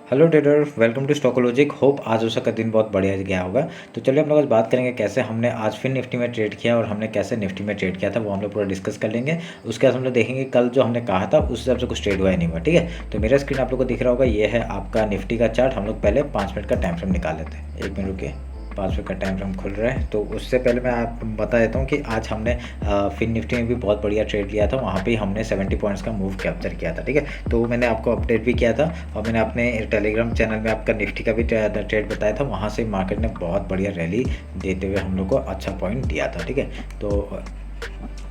Hello trader, welcome to Stockologic. Hope आज उसका दिन बहुत बढ़िया गया होगा। तो चलिए हम लोग आज बात करेंगे कैसे हमने आज फिर निफ्टी में ट्रेड किया और हमने कैसे निफ्टी में ट्रेड किया था, वो हम लोग पूरा डिस्कस कर लेंगे। उसके बाद हम लोग देखेंगे कल जो हमने कहा था उस हिसाब से कुछ ट्रेड हुआ ही नहीं हुआ। ठीक है, तो मेरा स्क्रीन आप लोग को दिख रहा होगा, ये है आपका निफ्टी का चार्ट। हम लोग पहले 5 मिनट का टाइम फ्रेम निकाल लेते हैं। 1 मिनट रुकिए, 5 मिनट का टाइम फ्रेम खुल रहा है। तो उससे पहले मैं आप बता देता हूँ कि आज हमने फिन निफ्टी में भी बहुत बढ़िया ट्रेड लिया था। वहाँ पे हमने 70 पॉइंट्स का मूव कैप्चर किया था। ठीक है, तो मैंने आपको अपडेट भी किया था और मैंने अपने टेलीग्राम चैनल में आपका निफ्टी का भी ट्रेड बताया था। वहाँ से मार्केट ने बहुत बढ़िया रैली देते हुए हम लोग को अच्छा पॉइंट दिया था। ठीक है, तो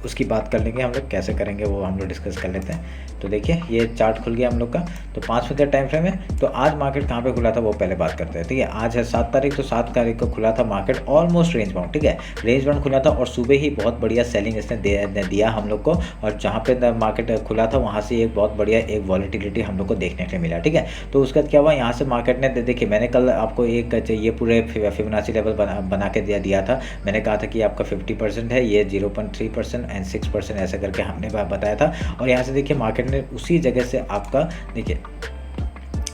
उसकी बात कर लेंगे, हम लोग कैसे करेंगे वो हम लोग डिस्कस कर लेते हैं। तो देखिए ये चार्ट खुल गया हम लोग का। तो 5 मिनट का टाइम फ्रेम है। तो आज मार्केट कहाँ पे खुला था वो पहले बात करते हैं। ठीक है, आज है 7 तारीख। तो 7 तारीख को खुला था मार्केट ऑलमोस्ट रेंज बाउंड। ठीक है, रेंज बाउंड खुला था और सुबह ही बहुत बढ़िया सेलिंग इसने दिया हम लोग को। और जहाँ पे मार्केट खुला था वहाँ से एक बहुत बढ़िया एक वॉलेटिलिटी हम लोग को देखने के लिए मिला। ठीक है, तो उसके बाद क्या हुआ, यहाँ से मार्केट ने देखिए मैंने कल आपको एक ये पूरे फिबोनाची लेवल बना के दिया था। मैंने कहा था कि आपका 50% है, ये 0.3% एंड 6% ऐसा करके हमने बताया था। और यहाँ से देखिए मार्केट ने उसी जगह से आपका देखिए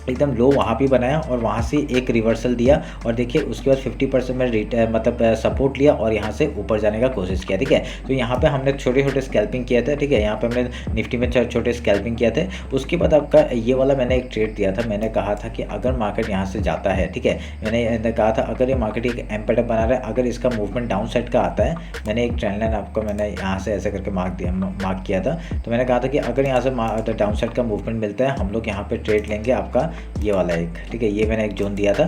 एकदम लो वहाँ भी बनाया और वहाँ से एक रिवर्सल दिया। और देखिए उसके बाद 50% में मतलब सपोर्ट लिया और यहाँ से ऊपर जाने का कोशिश किया। ठीक है, तो यहाँ पे हमने छोटे छोटे स्कैल्पिंग किए थे। ठीक है, यहाँ पे हमने निफ्टी में छोटे स्कैल्पिंग किए थे। उसके बाद आपका ये वाला मैंने एक ट्रेड दिया था। मैंने कहा था कि अगर मार्केट यहाँ से जाता है, ठीक है, मैंने कहा था अगर ये मार्केट एक एम पैटर्न बना रहा है, अगर इसका मूवमेंट डाउन साइड का आता है, मैंने एक ट्रेंड लाइन आपको मैंने यहाँ से ऐसे करके मार्क किया था। तो मैंने कहा था कि अगर यहाँ से डाउन साइड का मूवमेंट मिलता है, हम लोग यहाँ पे ट्रेड लेंगे आपका ये वाला एक। ठीक है, ये मैंने एक जोन दिया था,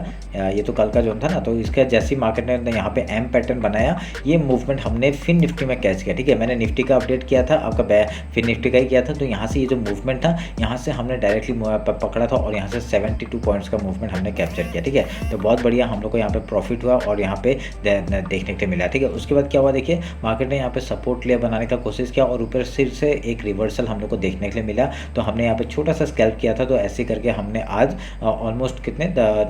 ये तो कल का जोन था ना। तो इसका जैसी मार्केट ने यहाँ पे एम पैटर्न बनाया, ये मूवमेंट हमने फिन निफ्टी में कैच किया। ठीक है, मैंने निफ्टी का अपडेट किया था, आपका फिन निफ्टी का ही किया था। तो यहाँ से ये जो मूवमेंट था, यहाँ से हमने डायरेक्टली पकड़ा था और यहाँ से 72 पॉइंट्स का मूवमेंट हमने कैप्चर किया। ठीक है, तो बहुत बढ़िया हम लोग को यहाँ पे प्रॉफिट हुआ और यहाँ पे देखने के मिला। ठीक है, उसके बाद क्या हुआ, देखिए मार्केट ने यहाँ पे सपोर्ट लिया बनाने का कोशिश किया और ऊपर सिर से एक रिवर्सल हम लोग को देखने के लिए मिला। तो हमने यहाँ पे छोटा सा स्कैल्प किया था। तो ऐसे करके हमने आज ऑलमोस्ट कितने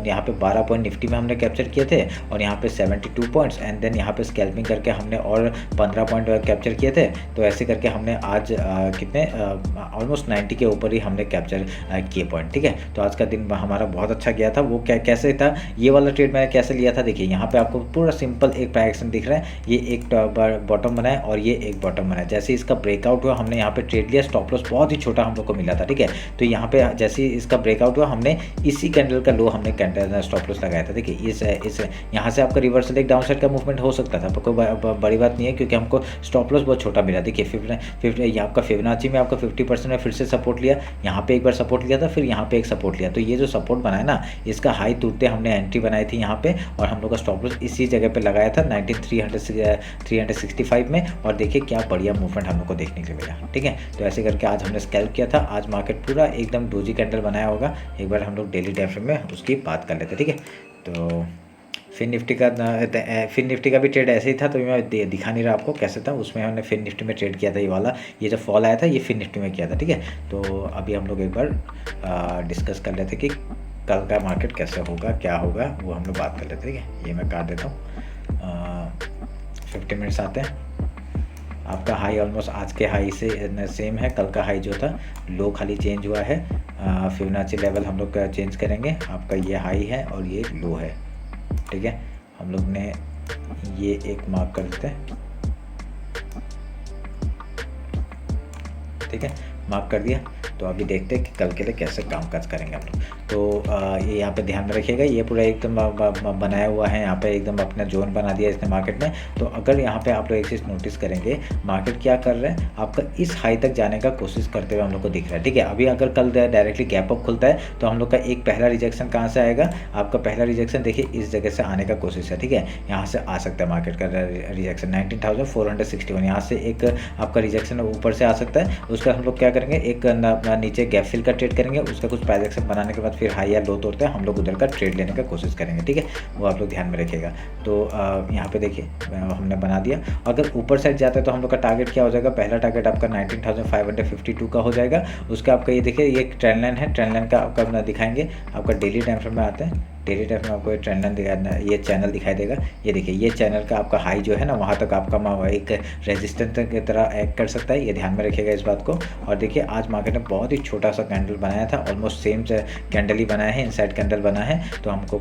यहाँ पे 12 पॉइंट निफ्टी में हमने कैप्चर किए थे और यहाँ पे 72 पॉइंट्स एंड देन यहाँ पे स्कैल्पिंग करके हमने और 15 पॉइंट कैप्चर किए थे। तो ऐसे करके हमने आज कितने ऑलमोस्ट 90 के ऊपर ही हमने कैप्चर किए पॉइंट। ठीक है, तो आज का दिन हमारा बहुत अच्छा गया था। वो कैसे था, ये वाला ट्रेड मैंने कैसे लिया था, देखिए यहाँ पे आपको पूरा सिंपल एक प्राइस एक्शन दिख रहा है। ये एक बॉटम बनाया और ये एक बॉटम बनाया। जैसे इसका ब्रेकआउट हुआ हमने यहाँ पे ट्रेड लिया। स्टॉप लॉस बहुत ही छोटा हम लोग को मिला था। ठीक है, तो यहाँ पे जैसे इसका ब्रेकआउट हुआ हमने इसी कैंडल का लो हमने कैंडल स्टॉप लॉस लगाया था। देखिए इस यहाँ से आपका रिवर्सल एक डाउन साइड का मूवमेंट हो सकता था, कोई बड़ी बात नहीं है क्योंकि हमको स्टॉप लॉस बहुत छोटा मिला। देखिए 50 आपका फिबोनाची में आपका 50% में फिर से सपोर्ट लिया, यहाँ पे एक बार सपोर्ट लिया था, फिर यहाँ पे एक सपोर्ट लिया। तो ये जो सपोर्ट बनाया ना, इसका हाई टूटते हमने एंट्री बनाई थी यहाँ पे और हम लोग का स्टॉप लॉस इसी जगह पे लगाया था 365 में। और देखिए क्या बढ़िया मूवमेंट हम लोग को देखने के लिए मिला। ठीक है, तो ऐसे करके आज हमने स्कैल्प किया था। आज मार्केट पूरा एकदम डोजी कैंडल बनाया होगा। एक बार हम लोग डेली टाइम फ्रेम में उसकी बात कर लेते हैं। ठीक है, तो फिन निफ्टी का भी ट्रेड ऐसे ही था। तो मैं दिखा नहीं रहा आपको कैसे था। उसमें हमने फिन निफ्टी में ट्रेड किया था। ये वाला ये जो फॉल आया था ये फिन निफ्टी में किया था। ठीक है, तो अभी हम लोग एक बार डिस्कस कर लेते कि कल का मार्केट कैसे होगा, क्या होगा, वो हम लोग बात कर लेते हैं। ठीक है, ये मैं काट देता हूँ। 50 मिनट्स आते हैं। आपका हाई ऑलमोस्ट आज के हाई से सेम है। कल का हाई जो था लो खाली चेंज हुआ है। फिबोनाची लेवल हम लोग चेंज करेंगे। आपका ये हाई है और ये लो है। ठीक है, हम लोग ने ये एक मार्क कर देते हैं। ठीक है, मार्क कर दिया। तो अभी देखते हैं कि कल के लिए कैसे कामकाज करेंगे हम लोग। तो ये यहाँ पे ध्यान में रखिएगा, ये पूरा एकदम बनाया हुआ है। यहाँ पे एकदम अपना जोन बना दिया इसने मार्केट में। तो अगर यहाँ पे आप लोग एक चीज़ नोटिस करेंगे, मार्केट क्या कर रहा है, आपका इस हाई तक जाने का कोशिश करते हुए हम लोग को दिख रहा है। ठीक है, अभी अगर कल डायरेक्टली गैप अप खुलता है तो हम लोग का एक पहला रिजेक्शन कहाँ से आएगा, आपका पहला रिजेक्शन देखिए इस जगह से आने का कोशिश है। ठीक है, यहाँ से आ सकता है मार्केट का रिजेक्शन 19,461। यहाँ से एक आपका रिजेक्शन ऊपर से आ सकता है। उसका हम लोग क्या करेंगे, एक नीचे गैप फिल का ट्रेड करेंगे। उसका कुछ प्राइस एक्शन बनाने के बाद फिर हाई या लो तोड़ते हैं, हम लोग उधर का ट्रेड लेने का कोशिश करेंगे। ठीक है, वो आप लोग ध्यान में रखिएगा। तो यहाँ पे देखिए हमने बना दिया। अगर ऊपर साइड जाता है तो हम लोग का टारगेट क्या हो जाएगा, पहला टारगेट आपका 19,552 का हो जाएगा। उसका आपका ये देखिए ये ट्रेंड लाइन है। ट्रेंड लाइन का आपका दिखाएंगे। आपका डेली टाइम फ्रेम में आते हैं। डेली टाइम में आपको ये ट्रेंड लाइन ये चैनल दिखाई देगा। ये देखिए ये चैनल का आपका हाई जो है ना वहाँ तक आपका एक रेजिस्टेंस की तरह एक्ट कर सकता है, ये ध्यान में रखिएगा इस बात को। और देखिए आज मार्केट ने बहुत ही छोटा सा कैंडल बनाया था, ऑलमोस्ट सेम कैंडल ही बनाया है, इनसाइड कैंडल बना है, तो हमको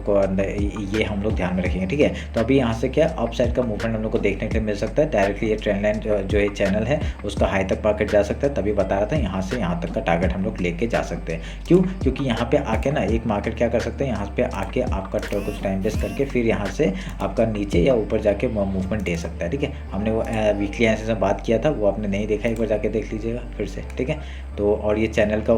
ये हम लोग ध्यान में रखेंगे, ठीक है। तो अभी यहाँ से क्या अप साइड का मूवमेंट हम लोग को देखने के लिए मिल सकता है। डायरेक्टली ये ट्रेंड लाइन जो ये चैनल है उसका हाई तक मार्केट जा सकता है, तभी बता रहा था यहाँ से यहाँ तक का टारगेट हम लोग लेके जा सकते हैं। क्यों? क्योंकि यहाँ पे आके ना एक मार्केट क्या कर सकते हैं, यहाँ पे आके आपका कुछ टाइम वेस्ट करके फिर यहाँ से आपका नीचे या ऊपर जाके मूवमेंट दे सकता है, ठीक है। हमने वो वीकली एनालिसिस में बात किया था, वो आपने नहीं देखा एक बार जाके देख लीजिएगा फिर से, ठीक है। तो और ये चैनल का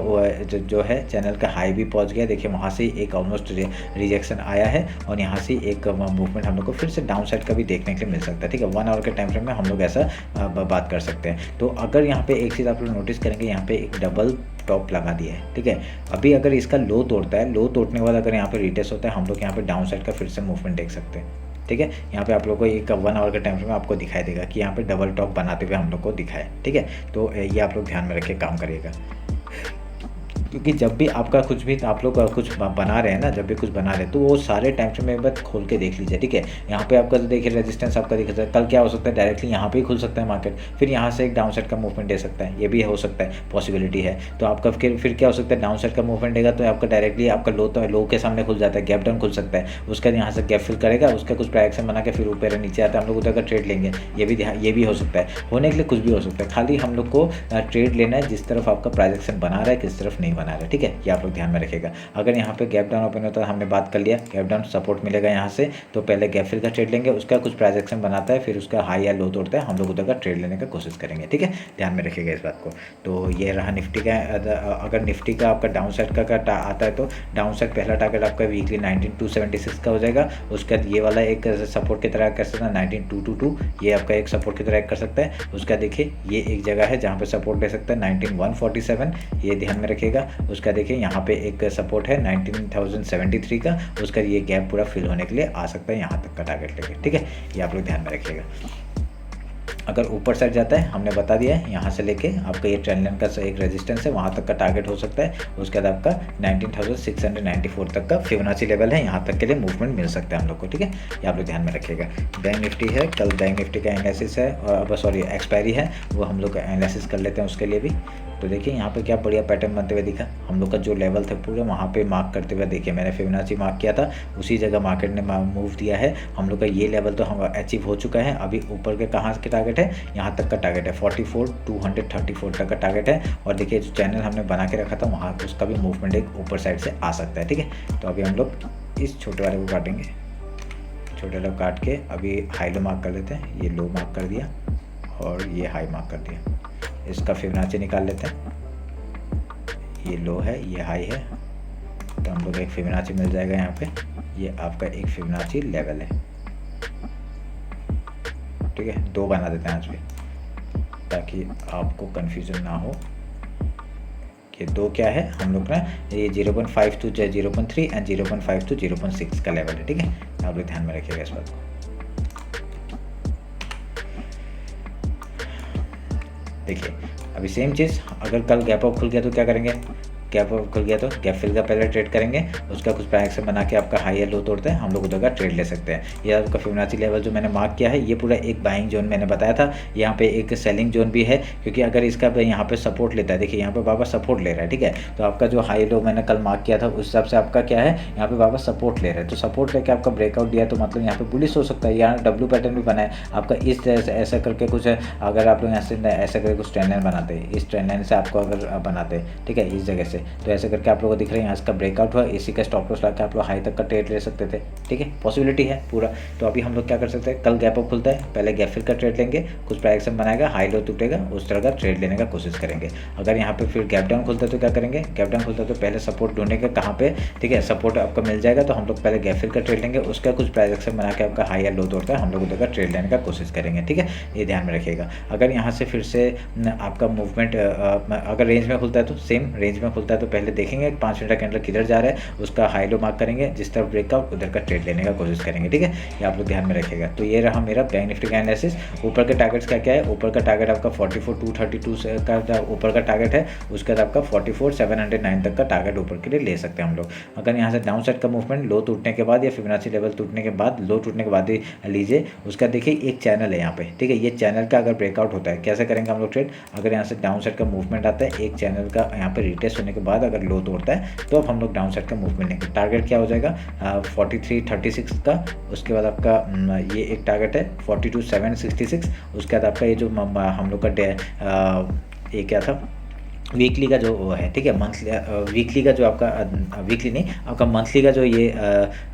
जो है चैनल का हाई भी पहुँच गया, देखिए वहाँ से एक ऑलमोस्ट रिजेक्शन आया है और यहाँ से एक मूवमेंट हम लोग को फिर से डाउन साइड का भी देखने के लिए मिल सकता है, ठीक है। 1 आवर के टाइम फ्रेम में हम लोग ऐसा बात कर सकते हैं। तो अगर यहाँ पे एक चीज़ आप लोग नोटिस करेंगे, यहाँ पे एक डबल टॉप लगा दिया है, ठीक है। अभी अगर इसका लो तोड़ता है, लो तोड़ने के बाद अगर यहाँ पे रिटेस्ट होता है, हम लोग यहाँ पे डाउन साइड का फिर से मूवमेंट देख सकते हैं, ठीक है। यहाँ पे आप लोग को एक 1 आवर के टाइम फ्रेम में आपको दिखाई देगा कि यहाँ पे डबल टॉप बनाते हुए हम लोग को दिखाए, ठीक है। तो ये आप लोग ध्यान में रख के काम करिएगा, क्योंकि जब भी आपका कुछ भी आप लोग कुछ बना रहे हैं ना, जब भी कुछ बना रहे हैं तो वो सारे टाइम फ्रेम में एक बार खोल के देख लीजिए, ठीक है। यहाँ पे आपका देखिए रेजिस्टेंस आपका दिख सकता है, कल क्या हो सकता है डायरेक्टली यहाँ पे ही खुल सकता है मार्केट, फिर यहाँ से एक डाउन साइड का मूवमेंट दे सकता है, ये भी हो सकता है, पॉसिबिलिटी है। तो आपका फिर क्या हो सकता है, डाउन साइड का मूवमेंट देगा तो आपका डायरेक्टली आपका लो के सामने खुल जाता है, गैप डाउन खुल सकता है, उसका यहाँ से गैप फिल करेगा, उसका कुछ प्राइक्शन बना के फिर ऊपर नीचे आता है, हम लोग उधर का ट्रेड लेंगे, ये भी हो सकता है, होने के लिए कुछ भी हो सकता है। खाली हम लोग को ट्रेड लेना है जिस तरफ आपका प्राइजेक्शन बना रहा है, किस तरफ नहीं बना रहा है, ठीक है। ये आप लोग ध्यान में रखेगा। अगर यहाँ पे गैप डाउन ओपन होता है, हमने बात कर लिया, गैप डाउन सपोर्ट मिलेगा यहाँ से, तो पहले गैप फिल का ट्रेड लेंगे, उसका कुछ प्राइस एक्शन बनाता है, फिर उसका हाई या लो तोड़ता है, हम लोग उधर का ट्रेड लेने का कोशिश करेंगे, ठीक है। ध्यान में रखिएगा इस बात को। तो ये रहा निफ्टी का। अगर निफ्टी का आपका डाउन साइड का आता है तो डाउन साइड पहला टारगेट आपका वीकली 19276 का हो जाएगा, उसके बाद ये वाला एक सपोर्ट की तरह कर सकता है 19222, ये आपका एक सपोर्ट की तरह कर सकता है। उसका देखिए ये एक जगह है जहाँ पे सपोर्ट ले सकता है 19147, ये ध्यान में रखिएगा। उसका देखिए यहाँ पे एक सपोर्ट है 19073 का, उसका ये गैप पूरा फिल होने के लिए आ सकता है यहाँ तक का टारगेट लेके, ठीक है। ये आप लोग ध्यान में रखिएगा। अगर ऊपर साइड जाता है, हमने बता दिया है, यहाँ से लेके आपका ये ट्रेंड लाइन का एक रेजिस्टेंस है, वहाँ तक का टारगेट हो सकता है। उसके बाद आपका 19694 तक का फिबोनाची लेवल है, यहाँ तक के लिए मूवमेंट मिल सकता है हम लोग को, ठीक है। ये आप लोग ध्यान में रखिएगा। बैंक निफ्टी है, कल बैंक निफ्टी का एनालिसिस है, और सॉरी एक्सपायरी है, वो हम लोग एनालिसिस कर लेते हैं उसके लिए भी। तो देखिए यहाँ पे क्या बढ़िया पैटर्न बनते हुए दिखा, हम लोग का जो लेवल थे पूरे वहाँ पे मार्क करते हुए देखिए, मैंने फिबोनाची मार्क किया था, उसी जगह मार्केट ने मूव दिया है। हम लोग का ये लेवल तो हम अचीव हो चुका है। अभी ऊपर के कहाँ के टारगेट है, यहाँ तक का टारगेट है 44234 तक का टारगेट है। और देखिए जो चैनल हमने बना के रखा था वहाँ उसका भी मूवमेंट एक ऊपर साइड से आ सकता है, ठीक है। तो अभी हम लोग इस छोटे वाले को काटेंगे, छोटे वाले को काट के अभी हाई लो मार्क कर लेते हैं। ये लो मार्क कर दिया और ये हाई मार्क कर दिया, इसका फिबोनाची निकाल लेते हैं। ये लो है, ये हाई है, तो हम लोग एक फिबोनाची मिल जाएगा यहाँ पे। ये आपका एक फिबोनाची लेवल है, ठीक है। 2 बना देते हैं आज भी ताकि आपको कंफ्यूजन ना हो कि 2 क्या है। हम लोग ना ये 0.5 to 0.3 एंड 0.5 to 0.6 का लेवल है, ठीक है। आप लोग ध्यान में रखिएगा इस बात को। देखिए अभी सेम चीज़, अगर कल गैप अप खुल गया तो क्या करेंगे, गैप अप खुल गया तो गैप फिल का पहले ट्रेड करेंगे, उसका कुछ प्राइस एक्शन बना के आपका हाई या लो तोड़ते हैं, हम लोग उधर का ट्रेड ले सकते हैं। ये आपका फिबोनाची लेवल जो मैंने मार्क किया है, ये पूरा एक बाइंग जोन मैंने बताया था, यहाँ पे एक सेलिंग जोन भी है, क्योंकि अगर इसका यहाँ पे सपोर्ट लेता है, देखिए यहाँ पे बाबा सपोर्ट ले रहा है, ठीक है। तो आपका जो हाई लो मैंने कल मार्क किया था उस हिसाब से आपका क्या है, यहाँ पे बाबा सपोर्ट ले रहा है, तो सपोर्ट लेके आपका ब्रेकआउट दिया तो मतलब यहाँ पे बुलिश हो सकता है। यहाँ डब्ल्यू पैटर्न भी बना है आपका, इस तरह से ऐसा करके कुछ है। अगर आप लोग यहाँ से ऐसा करके कुछ ट्रेंड लाइन बनाते हैं, इस ट्रेंड लाइन से आपको अगर बनाते हैं, ठीक है, इस जगह से, तो ऐसे करके आप लोगों को दिख रहा है यहाँ इसका ब्रेकआउट हुआ, इसी का स्टॉप लॉस लाके आप लोग हाई तक का ट्रेड ले सकते थे, ठीक है, पॉसिबिलिटी है पूरा। तो अभी हम लोग क्या कर सकते हैं, कल गैप अप खुलता है, पहले गैप फिल का ट्रेड लेंगे, कुछ प्राइस एक्शन बनाएगा, हाई लो टूटेगा, उस तरह का ट्रेड लेने का कोशिश करेंगे। अगर यहाँ पे फिर गैप डाउन खुलता है तो क्या करेंगे, गैप डाउन खुलता है तो पहले सपोर्ट ढूंढेंगे कहाँ पे, ठीक है, सपोर्ट आपका मिल जाएगा तो हम लोग पहले गैप फिल का ट्रेड लेंगे, उसका कुछ प्राइस एक्शन बना के आपका हाई या लो तोड़ता है, हम लोग उधर का ट्रेड लेने का कोशिश करेंगे, ठीक है। ये ध्यान में रखिएगा। अगर यहाँ से फिर से आपका मूवमेंट अगर रेंज में खुलता है तो सेम रेंज में खुलता होता है तो पहले देखेंगे 5 मिनट का कैंडल किधर जा रहा है, उसका हाई लो मार्क करेंगे, जिस तरफ ब्रेकआउट उधर का ट्रेड लेने का कोशिश करेंगे। ठीक है, ये आप लोग ध्यान में रखिएगा। तो ये रहा मेरा बैंक निफ्टी का एनालिसिस। ऊपर के टारगेट्स क्या क्या है, ऊपर का टारगेट आपका 44,232 का ऊपर का टारगेट है, उसके बाद आपका 44,709 तक का टारगेट ऊपर के लिए ले सकते हैं हम लोग। अगर यहाँ से डाउन साइड का मूवमेंट लो टूटने के बाद या फिबोनाची लेवल टूटने के बाद, लो टूटने के बाद ही लीजिए। उसका देखिए एक चैनल है यहाँ पे, ठीक है, ये चैनल का अगर ब्रेकआउट होता है, कैसे करेंगे हम लोग ट्रेड, अगर यहाँ से डाउन साइड का मूवमेंट आता है, एक चैनल का यहाँ पे रिटेस्ट होने के बाद अगर लो तोड़ता है तो अब हम लोग डाउन साइड का मूवमेंट लेंगे। टारगेट क्या हो जाएगा 4336 का, उसके बाद आपका ये एक टारगेट है 42,766, उसके बाद आपका ये जो हम लोग का ये क्या था वीकली का जो है, ठीक है, मंथली वीकली का जो आपका वीकली नहीं, आपका मंथली का जो ये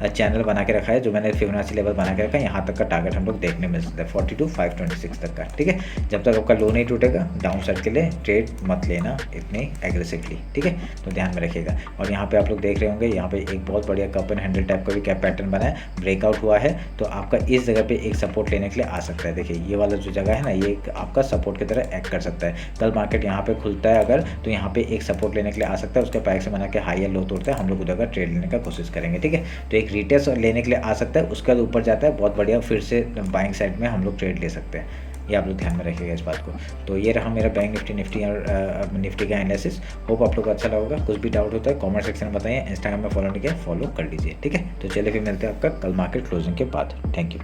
चैनल बना के रखा है, जो मैंने फिबोनाची लेवल बना के रखा है, यहाँ तक का टारगेट हम लोग देखने मिल सकता है 42,526 तक का। ठीक है, जब तक आपका लो नहीं टूटेगा डाउन साइड के लिए ट्रेड मत लेना इतनी एग्रेसिवली। ठीक है, तो ध्यान में रखिएगा। और यहाँ पे आप लोग देख रहे होंगे, यहाँ पे एक बहुत बढ़िया कप एंड हैंडल टाइप का भी कैप पैटर्न बना है, ब्रेकआउट हुआ है, तो आपका इस जगह पे एक सपोर्ट लेने के लिए आ सकता है। देखिए ये वाला जो जगह है ना, ये आपका सपोर्ट की तरह एक्ट कर सकता है। कल मार्केट यहाँ पे खुलता है अगर, तो यहाँ पे एक सपोर्ट लेने के लिए आ सकता है, उसके पैक से बना के हाई या लो तोड़ता है, हम लोग उधर का ट्रेड लेने का कोशिश करेंगे। ठीक है, तो एक रिटेस्ट लेने के लिए आ सकता है, उसके बाद ऊपर जाता है, बहुत बढ़िया फिर से बाइंग साइड में हम लोग ट्रेड ले सकते हैं। ये आप लोग ध्यान में रखिएगा इस बात को। तो ये रहा मेरा बैंक निफ्टी और निफ्टी का एनालिसिस। होप आप लोग को अच्छा लगा। कुछ भी डाउट होता है कमेंट सेक्शन में बताइए। इंस्टाग्राम में फॉलो नहीं किया, फॉलो कर लीजिए। ठीक है, तो चलिए फिर मिलते हैं आपका कल मार्केट क्लोजिंग के बाद। Thank you.